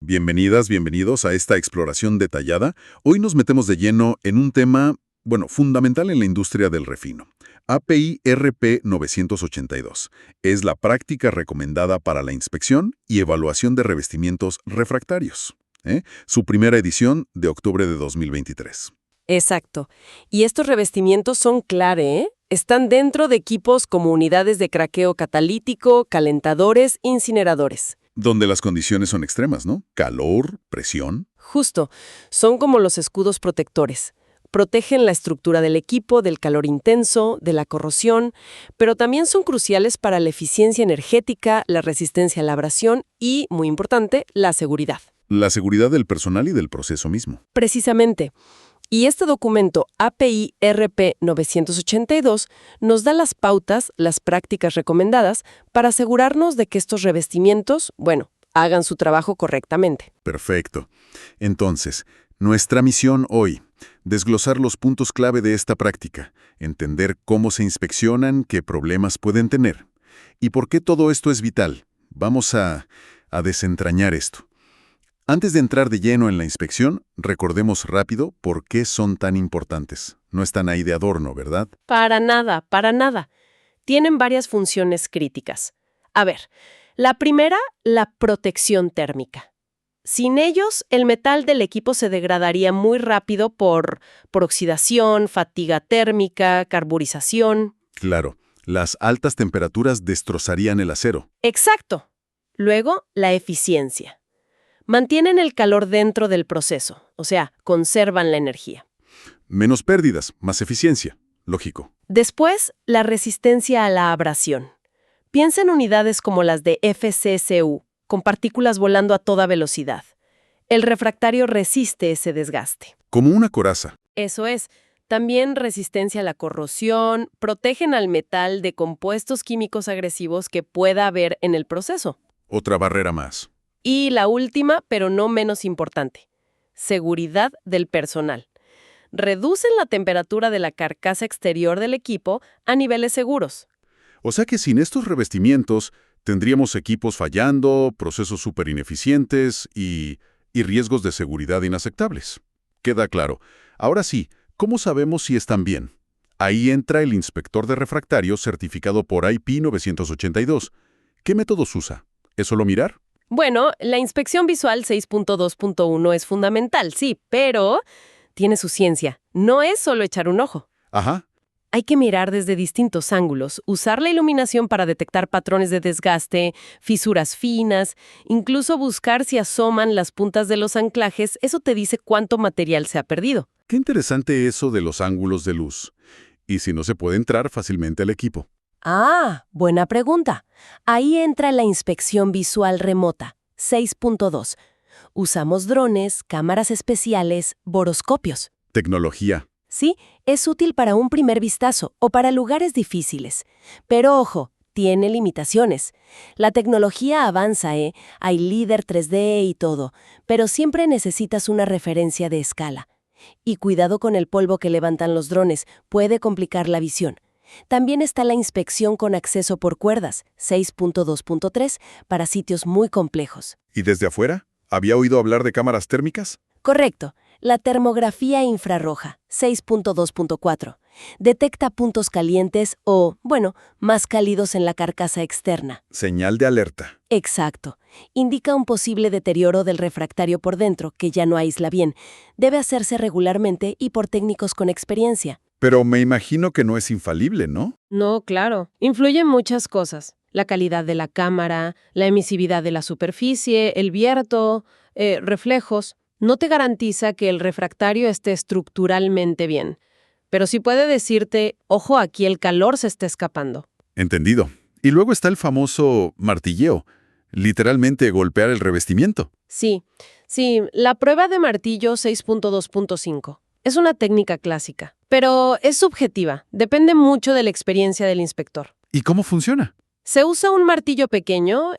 Bienvenidas, bienvenidos a esta exploración detallada. Hoy nos metemos de lleno en un tema, fundamental en la industria del refino. API RP 982 es la práctica recomendada para la inspección y evaluación de revestimientos refractarios. Su primera edición de octubre de 2023. Exacto. Y estos revestimientos son clave, ¿eh? Están dentro de equipos como unidades de craqueo catalítico, calentadores, incineradores. Donde las condiciones son extremas, ¿no? Calor, presión. Justo. Son como los escudos protectores. Protegen la estructura del equipo del calor intenso, de la corrosión, pero también son cruciales para la eficiencia energética, la resistencia a la abrasión y, muy importante, la seguridad. La seguridad del personal y del proceso mismo. Precisamente. Y este documento API RP 982 nos da las pautas, las prácticas recomendadas para asegurarnos de que estos revestimientos, hagan su trabajo correctamente. Perfecto. Entonces, nuestra misión hoy, desglosar los puntos clave de esta práctica, entender cómo se inspeccionan, qué problemas pueden tener y por qué todo esto es vital. Vamos a desentrañar esto. Antes de entrar de lleno en la inspección, recordemos rápido por qué son tan importantes. No están ahí de adorno, ¿verdad? Para nada, para nada. Tienen varias funciones críticas. A ver, la primera, la protección térmica. Sin ellos, el metal del equipo se degradaría muy rápido por oxidación, fatiga térmica, carburización. Claro, las altas temperaturas destrozarían el acero. Exacto. Luego, la eficiencia. Mantienen el calor dentro del proceso, o sea, conservan la energía. Menos pérdidas, más eficiencia. Lógico. Después, la resistencia a la abrasión. Piensa en unidades como las de FCCU, con partículas volando a toda velocidad. El refractario resiste ese desgaste. Como una coraza. Eso es. También resistencia a la corrosión, protegen al metal de compuestos químicos agresivos que pueda haber en el proceso. Otra barrera más. Y la última, pero no menos importante, seguridad del personal. Reducen la temperatura de la carcasa exterior del equipo a niveles seguros. O sea que sin estos revestimientos tendríamos equipos fallando, procesos súper ineficientes y riesgos de seguridad inaceptables. Queda claro. Ahora sí, ¿cómo sabemos si están bien? Ahí entra el inspector de refractarios certificado por IP 982. ¿Qué métodos usa? ¿Es solo mirar? Bueno, la inspección visual 6.2.1 es fundamental, sí, pero tiene su ciencia. No es solo echar un ojo. Ajá. Hay que mirar desde distintos ángulos, usar la iluminación para detectar patrones de desgaste, fisuras finas, incluso buscar si asoman las puntas de los anclajes. Eso te dice cuánto material se ha perdido. Qué interesante eso de los ángulos de luz. Y si no se puede entrar fácilmente al equipo. Ah, buena pregunta. Ahí entra la inspección visual remota, 6.2. Usamos drones, cámaras especiales, boroscopios. Tecnología. Sí, es útil para un primer vistazo o para lugares difíciles. Pero ojo, tiene limitaciones. La tecnología avanza, Hay LIDAR 3D y todo, pero siempre necesitas una referencia de escala. Y cuidado con el polvo que levantan los drones, puede complicar la visión. También está la inspección con acceso por cuerdas, 6.2.3, para sitios muy complejos. ¿Y desde afuera? ¿Había oído hablar de cámaras térmicas? Correcto. La termografía infrarroja, 6.2.4, detecta puntos calientes o, más cálidos en la carcasa externa. Señal de alerta. Exacto. Indica un posible deterioro del refractario por dentro, que ya no aísla bien. Debe hacerse regularmente y por técnicos con experiencia. Pero me imagino que no es infalible, ¿no? No, claro. Influyen muchas cosas. La calidad de la cámara, la emisividad de la superficie, el vierto, reflejos. No te garantiza que el refractario esté estructuralmente bien. Pero sí puede decirte, ojo, aquí el calor se está escapando. Entendido. Y luego está el famoso martilleo. Literalmente golpear el revestimiento. Sí, la prueba de martillo 6.2.5. Es una técnica clásica, pero es subjetiva, depende mucho de la experiencia del inspector. ¿Y cómo funciona? Se usa un martillo pequeño,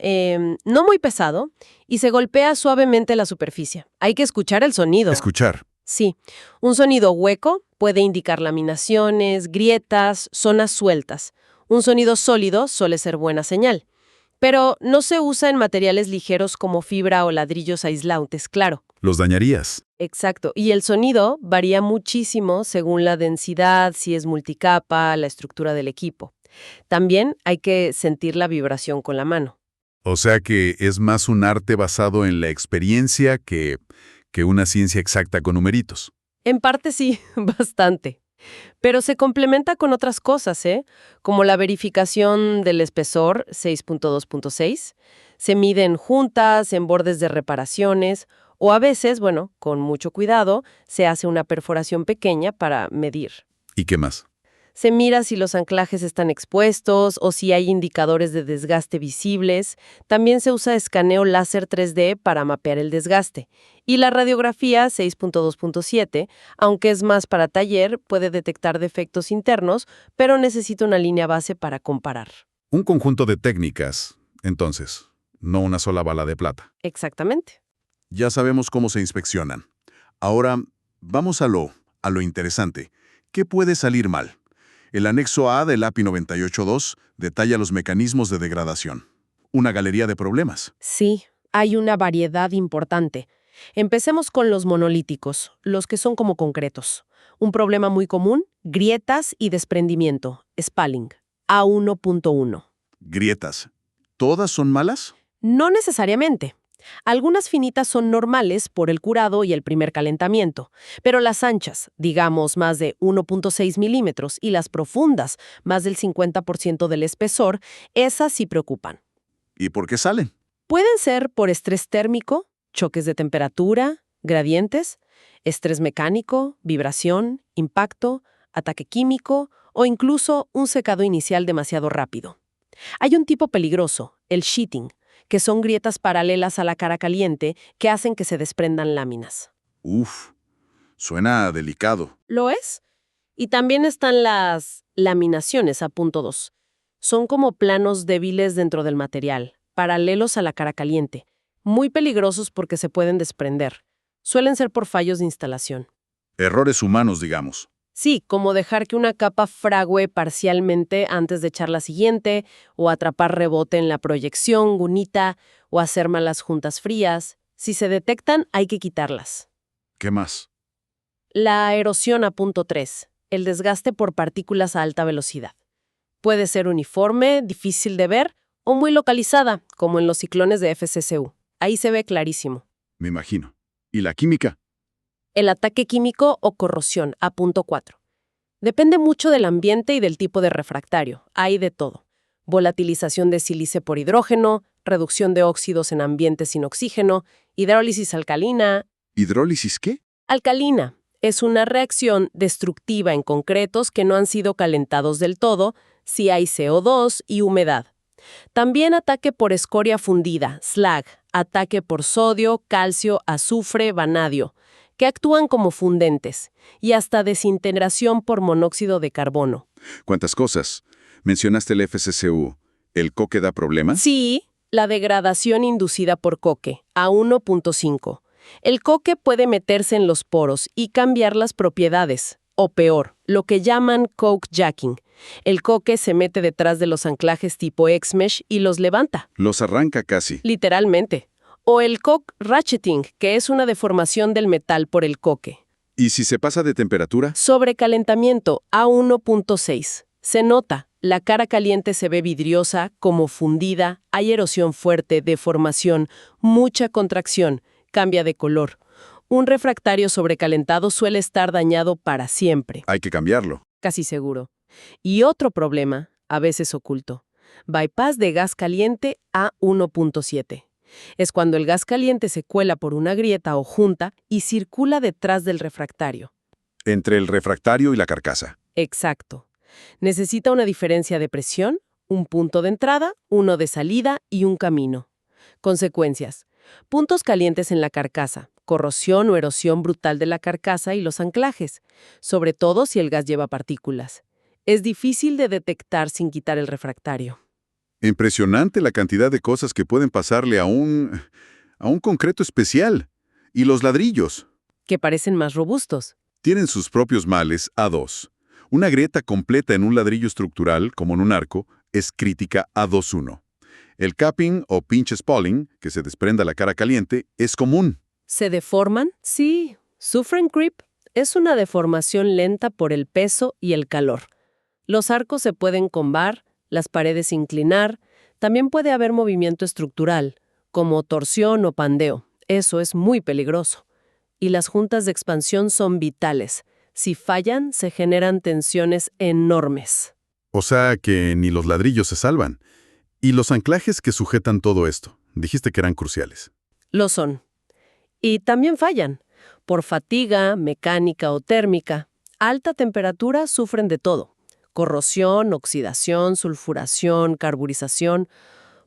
no muy pesado, y se golpea suavemente la superficie. Hay que escuchar el sonido. Escuchar. Sí, un sonido hueco puede indicar laminaciones, grietas, zonas sueltas. Un sonido sólido suele ser buena señal. Pero no se usa en materiales ligeros como fibra o ladrillos aislantes, claro. Los dañarías. Exacto. Y el sonido varía muchísimo según la densidad, si es multicapa, la estructura del equipo. También hay que sentir la vibración con la mano. O sea que es más un arte basado en la experiencia que una ciencia exacta con numeritos. En parte sí, bastante. Pero se complementa con otras cosas, como la verificación del espesor 6.2.6. Se miden juntas, en bordes de reparaciones, o a veces, bueno, con mucho cuidado, se hace una perforación pequeña para medir. ¿Y qué más? Se mira si los anclajes están expuestos o si hay indicadores de desgaste visibles. También se usa escaneo láser 3D para mapear el desgaste. Y la radiografía 6.2.7, aunque es más para taller, puede detectar defectos internos, pero necesita una línea base para comparar. Un conjunto de técnicas, entonces, no una sola bala de plata. Exactamente. Ya sabemos cómo se inspeccionan. Ahora, vamos a lo interesante. ¿Qué puede salir mal? El anexo A del API 98.2 detalla los mecanismos de degradación. Una galería de problemas. Sí, hay una variedad importante. Empecemos con los monolíticos, los que son como concretos. Un problema muy común, grietas y desprendimiento, spalling, A1.1. Grietas. ¿Todas son malas? No necesariamente. Algunas finitas son normales por el curado y el primer calentamiento, pero las anchas, digamos más de 1.6 milímetros, y las profundas, más del 50% del espesor, esas sí preocupan. ¿Y por qué salen? Pueden ser por estrés térmico, choques de temperatura, gradientes, estrés mecánico, vibración, impacto, ataque químico o incluso un secado inicial demasiado rápido. Hay un tipo peligroso, el sheeting, que son grietas paralelas a la cara caliente que hacen que se desprendan láminas. Uf, suena delicado. ¿Lo es? Y también están las laminaciones A.2. Son como planos débiles dentro del material, paralelos a la cara caliente, muy peligrosos porque se pueden desprender. Suelen ser por fallos de instalación. Errores humanos, digamos. Sí, como dejar que una capa fragüe parcialmente antes de echar la siguiente, o atrapar rebote en la proyección, gunita, o hacer malas juntas frías. Si se detectan, hay que quitarlas. ¿Qué más? La erosión A.3, el desgaste por partículas a alta velocidad. Puede ser uniforme, difícil de ver, o muy localizada, como en los ciclones de FCCU. Ahí se ve clarísimo. Me imagino. ¿Y la química? El ataque químico o corrosión, A.4. Depende mucho del ambiente y del tipo de refractario. Hay de todo. Volatilización de sílice por hidrógeno, reducción de óxidos en ambientes sin oxígeno, hidrólisis alcalina. ¿Hidrólisis qué? Alcalina es una reacción destructiva en concretos que no han sido calentados del todo si hay CO2 y humedad. También ataque por escoria fundida, slag, ataque por sodio, calcio, azufre, vanadio, que actúan como fundentes, y hasta desintegración por monóxido de carbono. ¿Cuántas cosas? Mencionaste el FCCU. ¿El coque da problemas? Sí, la degradación inducida por coque, A1.5. El coque puede meterse en los poros y cambiar las propiedades, o peor, lo que llaman coke jacking. El coque se mete detrás de los anclajes tipo X-Mesh y los levanta. Los arranca casi. Literalmente. O el coke ratcheting, que es una deformación del metal por el coque. ¿Y si se pasa de temperatura? Sobrecalentamiento A1.6. Se nota, la cara caliente se ve vidriosa, como fundida, hay erosión fuerte, deformación, mucha contracción, cambia de color. Un refractario sobrecalentado suele estar dañado para siempre. Hay que cambiarlo. Casi seguro. Y otro problema, a veces oculto. Bypass de gas caliente A1.7. Es cuando el gas caliente se cuela por una grieta o junta y circula detrás del refractario. Entre el refractario y la carcasa. Exacto. Necesita una diferencia de presión, un punto de entrada, uno de salida y un camino. Consecuencias. Puntos calientes en la carcasa, corrosión o erosión brutal de la carcasa y los anclajes, sobre todo si el gas lleva partículas. Es difícil de detectar sin quitar el refractario. Impresionante la cantidad de cosas que pueden pasarle a un concreto especial. Y los ladrillos. Que parecen más robustos. Tienen sus propios males A2. Una grieta completa en un ladrillo estructural, como en un arco, es crítica A2.1. El capping o pinch spalling, que se desprenda la cara caliente, es común. ¿Se deforman? Sí. ¿Sufren creep? Es una deformación lenta por el peso y el calor. Los arcos se pueden combar, las paredes inclinar, también puede haber movimiento estructural, como torsión o pandeo. Eso es muy peligroso. Y las juntas de expansión son vitales. Si fallan, se generan tensiones enormes. O sea que ni los ladrillos se salvan. Y los anclajes que sujetan todo esto, dijiste que eran cruciales. Lo son. Y también fallan. Por fatiga, mecánica o térmica. Alta temperatura sufren de todo. Corrosión, oxidación, sulfuración, carburización.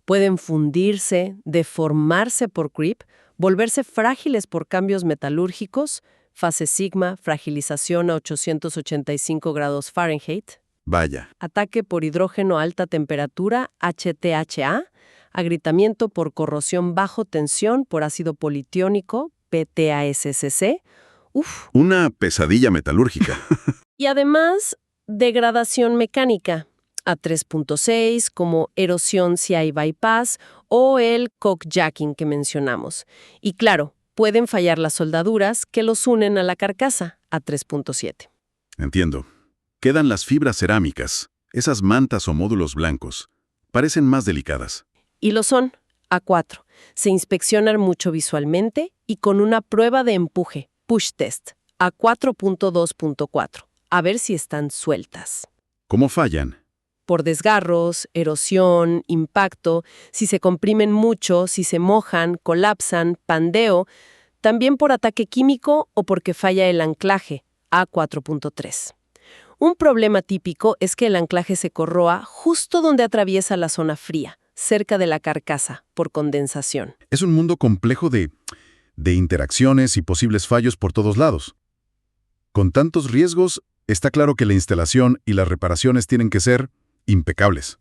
Pueden fundirse, deformarse por creep, volverse frágiles por cambios metalúrgicos, fase sigma, fragilización a 885 grados Fahrenheit. Vaya. Ataque por hidrógeno a alta temperatura, HTHA, agrietamiento por corrosión bajo tensión por ácido politiónico, PTASCC. Una pesadilla metalúrgica. Y además, degradación mecánica, a 3.6, como erosión si hay bypass, o el cockjacking que mencionamos. Y claro, pueden fallar las soldaduras que los unen a la carcasa, a 3.7. Entiendo. Quedan las fibras cerámicas, esas mantas o módulos blancos. Parecen más delicadas. Y lo son, a 4. Se inspeccionan mucho visualmente y con una prueba de empuje, push test, a 4.2.4, a ver si están sueltas. ¿Cómo fallan? Por desgarros, erosión, impacto, si se comprimen mucho, si se mojan, colapsan, pandeo, también por ataque químico o porque falla el anclaje, a 4.3. Un problema típico es que el anclaje se corroa justo donde atraviesa la zona fría, cerca de la carcasa, por condensación. Es un mundo complejo de interacciones y posibles fallos por todos lados. Con tantos riesgos, está claro que la instalación y las reparaciones tienen que ser impecables.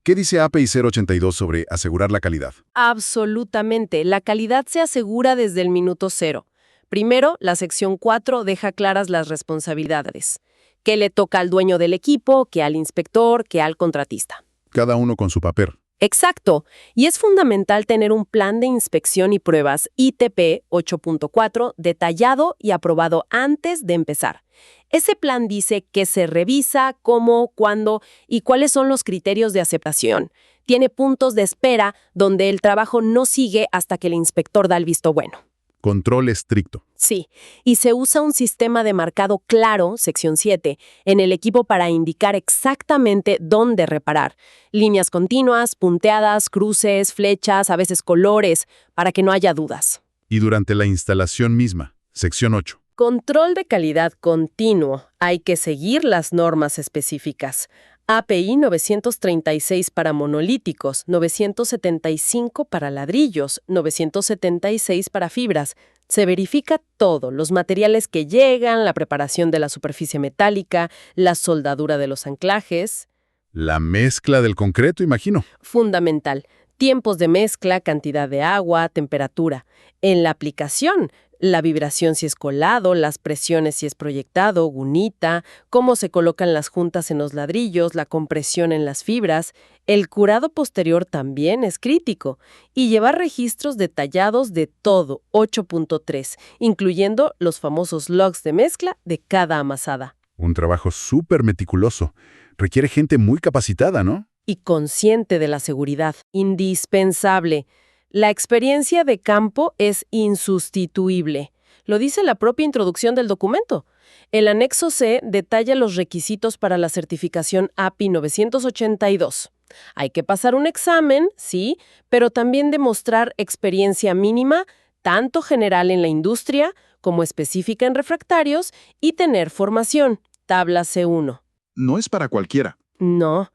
¿Qué dice API 082 sobre asegurar la calidad? Absolutamente. La calidad se asegura desde el minuto 0. Primero, la sección 4 deja claras las responsabilidades. ¿Qué le toca al dueño del equipo, qué al inspector, qué al contratista? Cada uno con su papel. Exacto. Y es fundamental tener un plan de inspección y pruebas ITP 8.4 detallado y aprobado antes de empezar. Ese plan dice qué se revisa, cómo, cuándo y cuáles son los criterios de aceptación. Tiene puntos de espera donde el trabajo no sigue hasta que el inspector da el visto bueno. Control estricto. Sí, y se usa un sistema de marcado claro, sección 7, en el equipo para indicar exactamente dónde reparar. Líneas continuas, punteadas, cruces, flechas, a veces colores, para que no haya dudas. Y durante la instalación misma, sección 8. Control de calidad continuo. Hay que seguir las normas específicas. API 936 para monolíticos, 975 para ladrillos, 976 para fibras. Se verifica todo, los materiales que llegan, la preparación de la superficie metálica, la soldadura de los anclajes. La mezcla del concreto, imagino. Fundamental. Tiempos de mezcla, cantidad de agua, temperatura. En la aplicación, la vibración si es colado, las presiones si es proyectado, gunita, cómo se colocan las juntas en los ladrillos, la compresión en las fibras. El curado posterior también es crítico. Y llevar registros detallados de todo, 8.3, incluyendo los famosos logs de mezcla de cada amasada. Un trabajo súper meticuloso. Requiere gente muy capacitada, ¿no? Y consciente de la seguridad. Indispensable. La experiencia de campo es insustituible. Lo dice la propia introducción del documento. El anexo C detalla los requisitos para la certificación API 982. Hay que pasar un examen, sí, pero también demostrar experiencia mínima, tanto general en la industria como específica en refractarios, y tener formación, tabla C1. No es para cualquiera. No.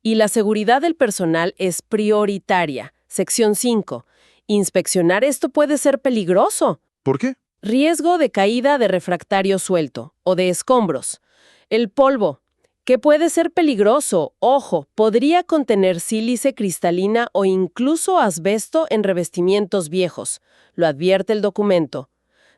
Y la seguridad del personal es prioritaria. Sección 5. Inspeccionar esto puede ser peligroso. ¿Por qué? Riesgo de caída de refractario suelto o de escombros. El polvo, que puede ser peligroso, ojo, podría contener sílice cristalina o incluso asbesto en revestimientos viejos. Lo advierte el documento.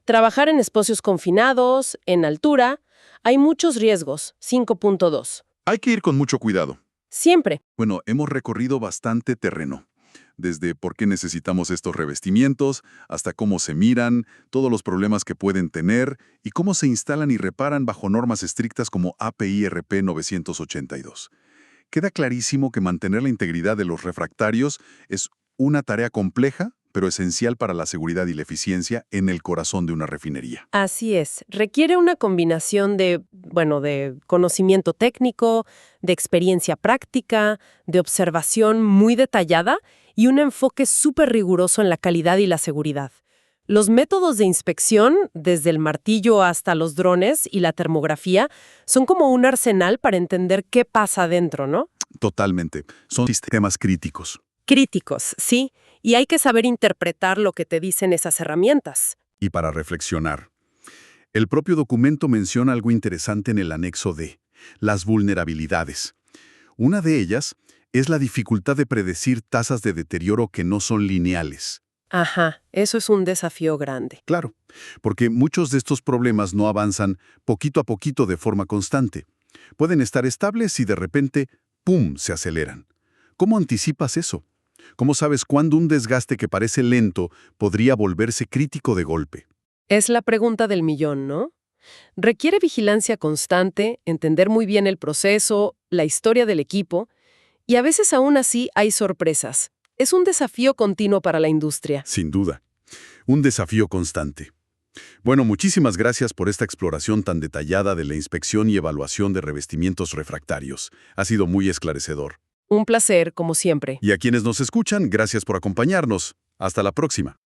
Trabajar en espacios confinados, en altura, hay muchos riesgos. 5.2. Hay que ir con mucho cuidado. Siempre. Bueno, hemos recorrido bastante terreno. Desde por qué necesitamos estos revestimientos, hasta cómo se miran, todos los problemas que pueden tener y cómo se instalan y reparan bajo normas estrictas como API RP 982. Queda clarísimo que mantener la integridad de los refractarios es una tarea compleja, pero esencial para la seguridad y la eficiencia en el corazón de una refinería. Así es. Requiere una combinación de conocimiento técnico, de experiencia práctica, de observación muy detallada y un enfoque súper riguroso en la calidad y la seguridad. Los métodos de inspección, desde el martillo hasta los drones y la termografía, son como un arsenal para entender qué pasa adentro, ¿no? Totalmente. Son sistemas críticos. Críticos, sí, y hay que saber interpretar lo que te dicen esas herramientas. Y para reflexionar, el propio documento menciona algo interesante en el anexo D, las vulnerabilidades. Una de ellas es la dificultad de predecir tasas de deterioro que no son lineales. Ajá, eso es un desafío grande. Claro, porque muchos de estos problemas no avanzan poquito a poquito de forma constante. Pueden estar estables y de repente, ¡pum!, se aceleran. ¿Cómo anticipas eso? ¿Cómo sabes cuándo un desgaste que parece lento podría volverse crítico de golpe? Es la pregunta del millón, ¿no? Requiere vigilancia constante, entender muy bien el proceso, la historia del equipo, y a veces aún así hay sorpresas. Es un desafío continuo para la industria. Sin duda. Un desafío constante. Bueno, muchísimas gracias por esta exploración tan detallada de la inspección y evaluación de revestimientos refractarios. Ha sido muy esclarecedor. Un placer, como siempre. Y a quienes nos escuchan, gracias por acompañarnos. Hasta la próxima.